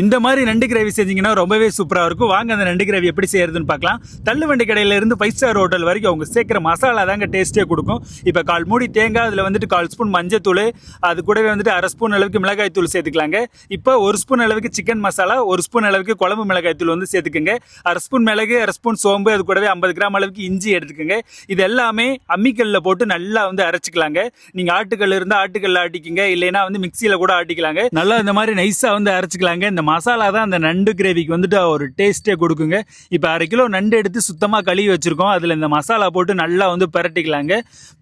இந்த மாதிரி நண்டு கிரேவி செஞ்சீங்கன்னா ரொம்பவே சூப்பரா இருக்கும். வாங்க அந்த நண்டு கிரேவி எப்படி செய்யறதுன்னு பார்க்கலாம். தள்ளுவண்டி கடையில இருந்து 5 ஸ்டார் ஹோட்டல் வரைக்கும் அவங்க சேர்க்கிற மசாலா தாங்க டேஸ்டே கொடுக்கும். இப்போ 1/4 மூடி தேங்காய், அதில் வந்துட்டு 1/4 ஸ்பூன் மஞ்சத்தூள், அது கூடவே வந்துட்டு 1/2 ஸ்பூன் அளவுக்கு மிளகாய் தூள் சேர்த்துக்கலாங்க. இப்போ 1 ஸ்பூன் அளவுக்கு சிக்கன் மசாலா, 1 ஸ்பூன் அளவுக்கு குழம்பு மிளகாய் தூள் வந்து சேர்த்துக்குங்க. 1/2 ஸ்பூன் மிளகு, 1/2 ஸ்பூன் சோம்பு, அது கூடவே 50 கிராம் அளவுக்கு இஞ்சி எடுத்துக்கோங்க. இது எல்லாமே அம்மிக்கல்ல போட்டு நல்லா வந்து அரைச்சிக்கலாங்க. நீங்க ஆட்டுக்கல் இருந்தால் ஆட்டுக்கல்ல ஆட்டிக்கிங்க, இல்லைன்னா வந்து மிக்சியில கூட ஆட்டிக்கலாங்க. நல்லா இந்த மாதிரி நைஸா வந்து அரைச்சிக்கலாங்க. இந்த மசாலா தான் அந்த நண்டு கிரேவிக்கு வந்துட்டு ஒரு டேஸ்ட்டே கொடுக்குங்க. இப்போ 1/2 கிலோ நண்டு எடுத்து சுத்தமாக கழுவி வச்சிருக்கோம். அதில் இந்த மசாலா போட்டு நல்லா வந்து பிரட்டிக்கலாங்க.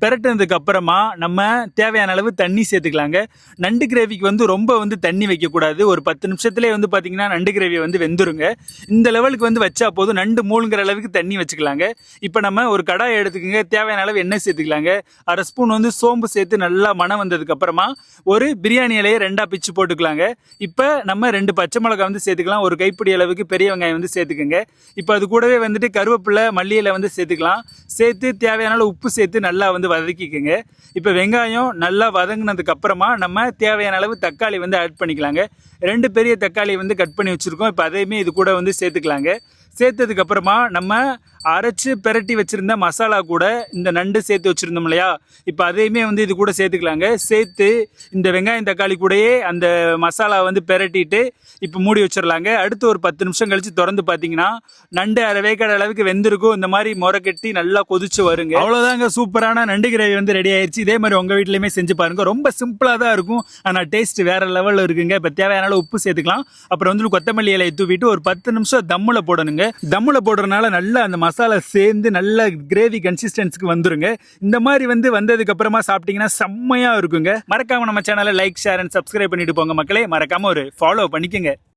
பிரட்டினதுக்கு அப்புறமா நம்ம தேவையான அளவு தண்ணி சேர்த்துக்கலாங்க. நண்டு கிரேவிக்கு வந்து ரொம்ப வந்து தண்ணி வைக்கக்கூடாது. ஒரு 10 நிமிஷத்துலேயே வந்து பார்த்தீங்கன்னா நண்டு கிரேவி வந்து வெந்துருங்க. இந்த லெவலுக்கு வந்து வச்சா போதும். நண்டு மூழ்கிற அளவுக்கு தண்ணி வச்சுக்கலாங்க. இப்போ நம்ம ஒரு கடாயை எடுத்துக்கோங்க. தேவையான அளவு எண்ணெய் சேர்த்துக்கலாங்க. 1/2 ஸ்பூன் வந்து சோம்பு சேர்த்து நல்லா மணம் வந்ததுக்கு அப்புறமா ஒரு பிரியாணி இலையை 2ஆ பிச்சு போட்டுக்கலாங்க. இப்போ நம்ம 2 பச்சை மிளகாய் வந்து சேர்த்துக்கலாம். ஒரு கைப்பிடி அளவுக்கு பெரிய வெங்காயம் வந்து சேர்த்துக்கோங்க. இப்போ அது கூடவே வந்துட்டு கருவேப்பிலை, மல்லி இலை வந்து சேர்த்துக்கலாம். சேர்த்து தேவையான அளவு உப்பு சேர்த்து நல்லா வந்து வதக்கிக்கோங்க. இப்போ வெங்காயம் நல்லா வதங்கினதுக்கு அப்புறமா நம்ம தேவையான அளவு தக்காளி வந்து ஆட் பண்ணிக்கலாங்க. 2 பெரிய தக்காளி வந்து கட் பண்ணி வச்சுருக்கோம். இப்போ அதையுமே இது கூட வந்து சேர்த்துக்கலாங்க. சேர்த்ததுக்கு அப்புறமா நம்ம அரைச்சி பிரட்டி வச்சிருந்த மசாலா கூட இந்த நண்டு சேர்த்து வச்சுருந்தோம் இல்லையா, இப்போ அதையுமே வந்து இது கூட சேர்த்துக்கலாங்க. சேர்த்து இந்த வெங்காயம் தக்காளி கூடயே அந்த மசாலா வந்து பிரட்டிட்டு இப்போ மூடி வச்சிடலாங்க. அடுத்து ஒரு 10 நிமிஷம் கழித்து திறந்து பார்த்தீங்கன்னா நண்டு அரை வேக்காடு அளவுக்கு வெந்திருக்கும். இந்த மாதிரி முறை கட்டி நல்லா கொதிச்சு வருங்க. அவ்வளோதாங்க, சூப்பரான நண்டு கிரேவி வந்து ரெடி ஆயிடுச்சு. இதே மாதிரி உங்கள் வீட்லையுமே செஞ்சு பாருங்க. ரொம்ப சிம்பிளாக தான் இருக்கும், ஆனால் டேஸ்ட் வேற லெவலில் இருக்குங்க. இப்போ தேவையான அளவு உப்பு சேர்த்துக்கலாம். அப்புறம் வந்து கொத்தமல்லி இலையை தூவிட்டு ஒரு 10 நிமிஷம் தம்மில் போடணுங்க. தம்மில் போடுறதுனால நல்லா அந்த மசாலா சேர்ந்து நல்ல கிரேவி கன்சிஸ்டன்சிக்கு வந்துருங்க. இந்த மாதிரி வந்து வந்ததுக்கு அப்புறமா சாப்பிட்டீங்கன்னா செம்மையா இருக்குங்க. மறக்காம நம்ம சேனலை லைக், ஷேர் அண்ட் சப்ஸ்கிரைப் பண்ணிட்டு போங்க மக்களே. மறக்காம ஒரு ஃபாலோ பண்ணிக்கங்க.